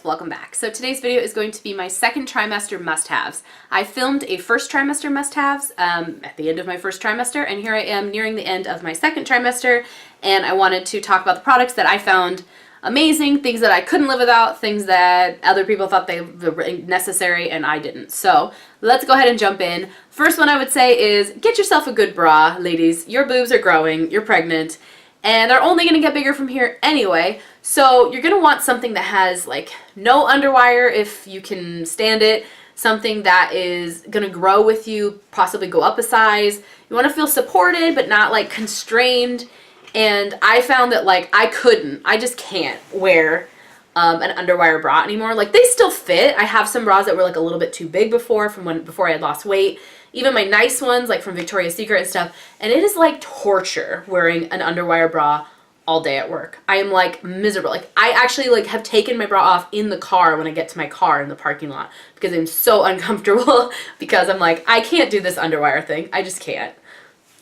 welcome back. So today's video is going to be my second trimester must-haves. I filmed a first trimester must-haves at the end of my first trimester, and here I am nearing the end of my second trimester, and I wanted to talk about the products that I found amazing, things that I couldn't live without, things that other people thought they were necessary and I didn't. So let's go ahead and jump in. First one I would say is get yourself a good bra, ladies. Your boobs are growing, you're pregnant, and they're only going to get bigger from here anyway. So you're going to want something that has like no underwire if you can stand it, something that is going to grow with you, possibly go up a size. You want to feel supported but not like constrained. And I found that like I just can't wear an underwire bra anymore. Like they still fit. I have some bras that were like a little bit too big before I had lost weight. Even my nice ones like from Victoria's Secret and stuff. And it is like torture wearing an underwire bra all day at work. I am like miserable. Like I actually like have taken my bra off in the car when I get to my car in the parking lot because I'm so uncomfortable because I'm like, I can't do this underwire thing. I just can't.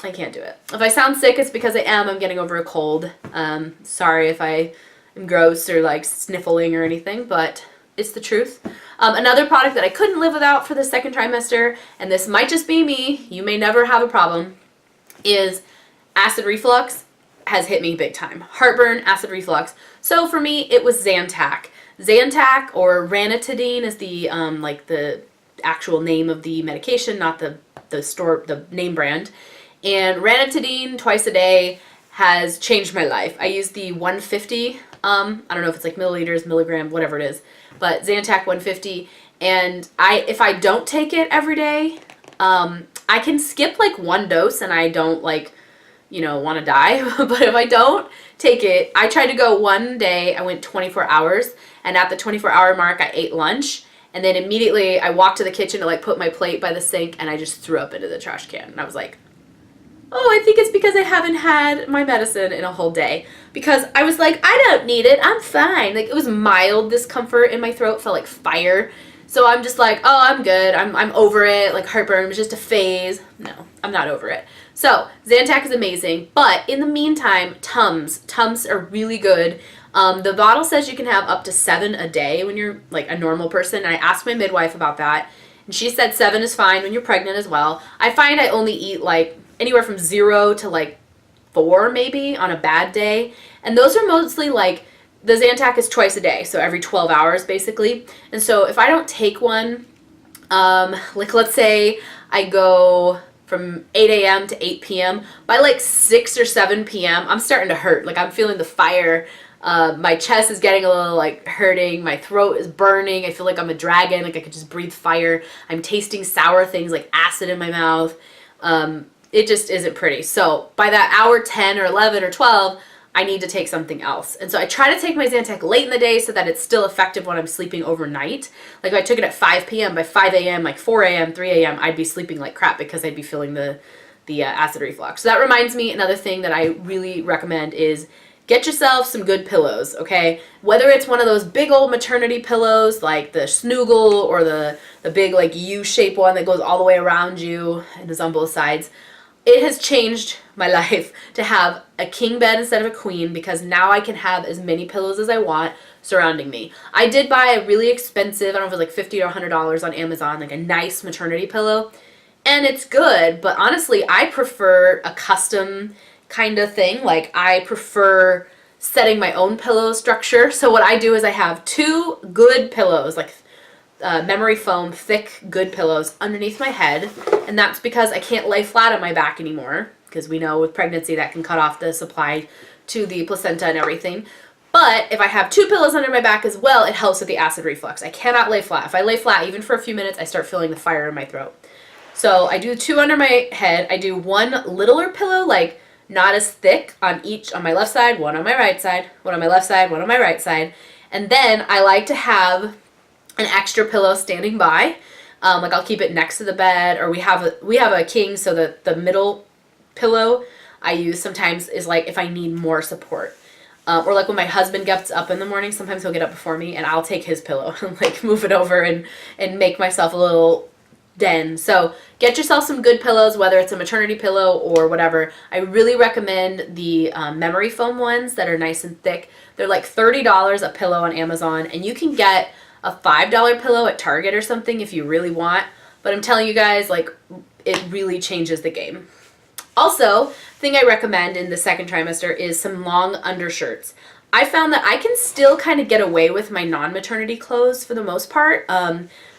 I can't do it. If I sound sick, it's because I am. I'm getting over a cold. Sorry if I am gross or like sniffling or anything, but it's the truth. Another product that I couldn't live without for the second trimester, and this might just be me, you may never have a problem, is acid reflux has hit me big time. Heartburn, acid reflux. So for me, it was Zantac. Zantac or ranitidine is the like the actual name of the medication, not the name brand. And ranitidine twice a day has changed my life. I use the 150, I don't know if it's like milliliters, milligram, whatever it is, but Zantac 150. And if I don't take it every day, I can skip like one dose and I don't like, you know, want to die. But if I don't take it, I tried to go one day, I went 24 hours, and at the 24-hour mark, I ate lunch. And then immediately I walked to the kitchen to like put my plate by the sink and I just threw up into the trash can. And I was like, oh, I think it's because I haven't had my medicine in a whole day. Because I was like, I don't need it. I'm fine. Like, it was mild discomfort in my throat. Felt like fire. So I'm just like, oh, I'm good. I'm over it. Like, heartburn was just a phase. No, I'm not over it. So, Zantac is amazing. But in the meantime, Tums. Tums are really good. The bottle says you can have up to 7 a day when you're, like, a normal person. And I asked my midwife about that. And she said 7 is fine when you're pregnant as well. I find I only eat, like, anywhere from 0 to like 4 maybe on a bad day. And those are mostly like, the Zantac is twice a day, so every 12 hours basically. And so if I don't take one, like let's say I go from 8 a.m. to 8 p.m., by like 6 or 7 p.m., I'm starting to hurt. Like I'm feeling the fire. My chest is getting a little like hurting. My throat is burning. I feel like I'm a dragon. Like I could just breathe fire. I'm tasting sour things like acid in my mouth. It just isn't pretty. So by that hour 10 or 11 or 12, I need to take something else. And so I try to take my Zantac late in the day so that it's still effective when I'm sleeping overnight. Like if I took it at 5 p.m., by 5 a.m., like 4 a.m., 3 a.m., I'd be sleeping like crap because I'd be feeling the acid reflux. So that reminds me, another thing that I really recommend is get yourself some good pillows, okay? Whether it's one of those big old maternity pillows like the Snuggle or the big like U-shaped one that goes all the way around you and is on both sides. It has changed my life to have a king bed instead of a queen because now I can have as many pillows as I want surrounding me. I did buy a really expensive, I don't know if it was like $50 or $100 on Amazon, like a nice maternity pillow. And it's good, but honestly, I prefer a custom kind of thing. Like I prefer setting my own pillow structure. So what I do is I have 2 good pillows, like memory foam, thick, good pillows underneath my head. And that's because I can't lay flat on my back anymore. Because we know with pregnancy that can cut off the supply to the placenta and everything. But if I have 2 pillows under my back as well, it helps with the acid reflux. I cannot lay flat. If I lay flat, even for a few minutes, I start feeling the fire in my throat. So I do 2 under my head. I do 1 littler pillow, like not as thick on my left side, 1 on my right side, 1 on my left side, 1 on my right side. And then I like to have an extra pillow standing by. Like I'll keep it next to the bed, or we have a king, so the middle pillow I use sometimes is like if I need more support. Or like when my husband gets up in the morning, sometimes he'll get up before me and I'll take his pillow and like move it over and make myself a little den. So get yourself some good pillows, whether it's a maternity pillow or whatever. I really recommend the memory foam ones that are nice and thick. They're like $30 a pillow on Amazon, and you can get a $5 pillow at Target or something if you really want. But I'm telling you guys, like, it really changes the game. Also, thing I recommend in the second trimester is some long undershirts. I found that I can still kind of get away with my non-maternity clothes for the most part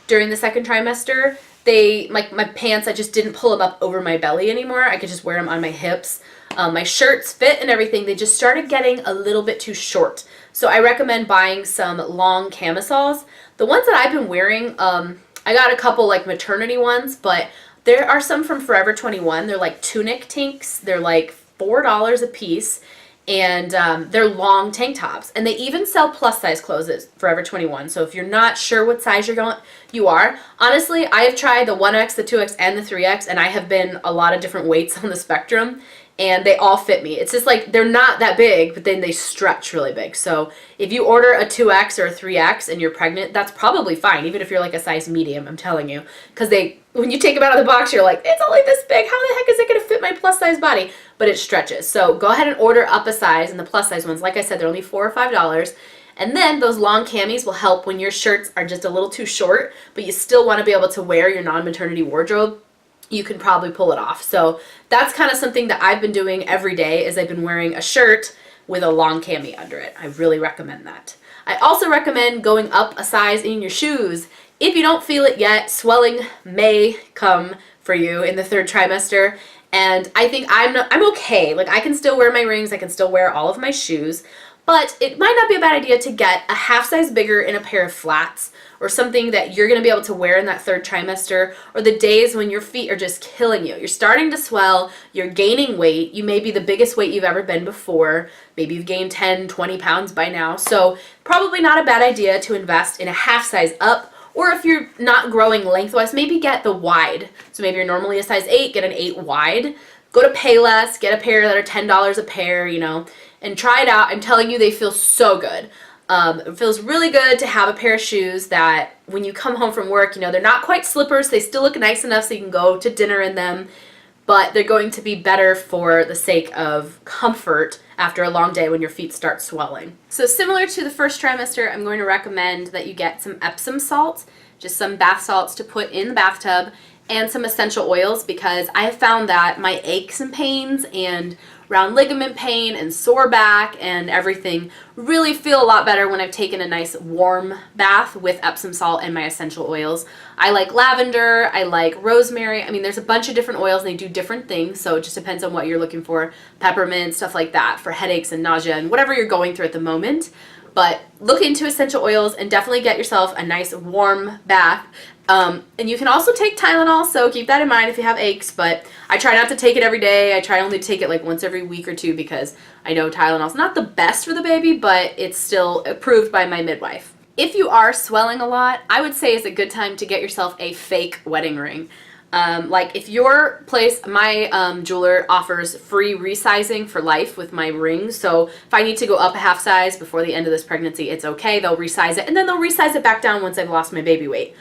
during the second trimester. My pants, I just didn't pull them up over my belly anymore. I could just wear them on my hips. My shirts fit and everything. They just started getting a little bit too short. So I recommend buying some long camisoles. The ones that I've been wearing, I got a couple like maternity ones, but there are some from Forever 21. They're like tunic tanks. They're like $4 a piece. And they're long tank tops. And they even sell plus size clothes at Forever 21. So if you're not sure what size you are, honestly, I have tried the 1X, the 2X, and the 3X, and I have been a lot of different weights on the spectrum, and they all fit me. It's just like they're not that big, but then they stretch really big. So if you order a 2X or a 3X and you're pregnant, that's probably fine, even if you're like a size medium, I'm telling you. Because when you take them out of the box, you're like, it's only this big. How the heck is it going to fit my plus size body? But it stretches. So go ahead and order up a size, and the plus size ones, like I said, they're only $4 or $5. And then those long camis will help when your shirts are just a little too short, but you still want to be able to wear your non-maternity wardrobe. You can probably pull it off. So that's kind of something that I've been doing every day, is I've been wearing a shirt with a long cami under it. I really recommend that. I also recommend going up a size in your shoes. If you don't feel it yet, swelling may come for you in the third trimester. And I think I'm okay. Like, I can still wear my rings, I can still wear all of my shoes, but it might not be a bad idea to get a half size bigger in a pair of flats, or something that you're going to be able to wear in that third trimester, or the days when your feet are just killing you. You're starting to swell, you're gaining weight, you may be the biggest weight you've ever been before, maybe you've gained 10, 20 pounds by now, so probably not a bad idea to invest in a half size up. Or if you're not growing lengthwise, maybe get the wide. So maybe you're normally a size 8, get an 8 wide. Go to Payless, get a pair that are $10 a pair, you know, and try it out. I'm telling you, they feel so good. It feels really good to have a pair of shoes that when you come home from work, you know, they're not quite slippers. They still look nice enough so you can go to dinner in them, but they're going to be better for the sake of comfort after a long day when your feet start swelling. So similar to the first trimester, I'm going to recommend that you get some Epsom salts, just some bath salts to put in the bathtub, and some essential oils, because I have found that my aches and pains and round ligament pain and sore back and everything really feel a lot better when I've taken a nice warm bath with Epsom salt and my essential oils. I like lavender, I like rosemary. I mean, there's a bunch of different oils and they do different things, so it just depends on what you're looking for. Peppermint, stuff like that for headaches and nausea and whatever you're going through at the moment. But look into essential oils and definitely get yourself a nice warm bath. And you can also take Tylenol, so keep that in mind if you have aches, but I try not to take it every day. I try only to take it like once every week or two, because I know Tylenol's not the best for the baby, but it's still approved by my midwife. If you are swelling a lot, I would say it's a good time to get yourself a fake wedding ring. Like if your place, my jeweler offers free resizing for life with my rings, so if I need to go up a half size before the end of this pregnancy, it's okay. They'll resize it, and then they'll resize it back down once I've lost my baby weight.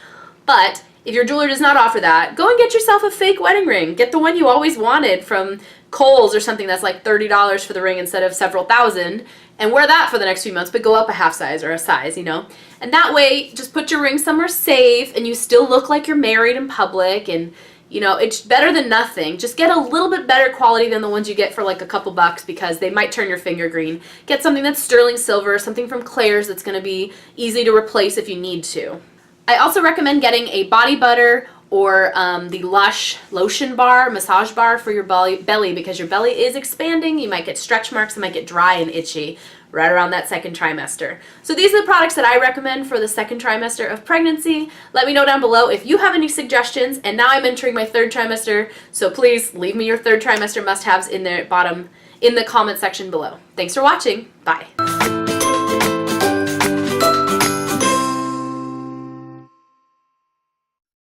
But if your jeweler does not offer that, go and get yourself a fake wedding ring. Get the one you always wanted from Kohl's or something that's like $30 for the ring instead of several thousand, and wear that for the next few months, but go up a half size or a size, you know? And that way, just put your ring somewhere safe and you still look like you're married in public, and you know, it's better than nothing. Just get a little bit better quality than the ones you get for like a couple bucks, because they might turn your finger green. Get something that's sterling silver, something from Claire's that's going to be easy to replace if you need to. I also recommend getting a body butter or the Lush lotion bar, massage bar for your belly, because your belly is expanding. You might get stretch marks, it might get dry and itchy right around that second trimester. So these are the products that I recommend for the second trimester of pregnancy. Let me know down below if you have any suggestions. And now I'm entering my third trimester, so please leave me your third trimester must-haves in the comment section below. Thanks for watching. Bye.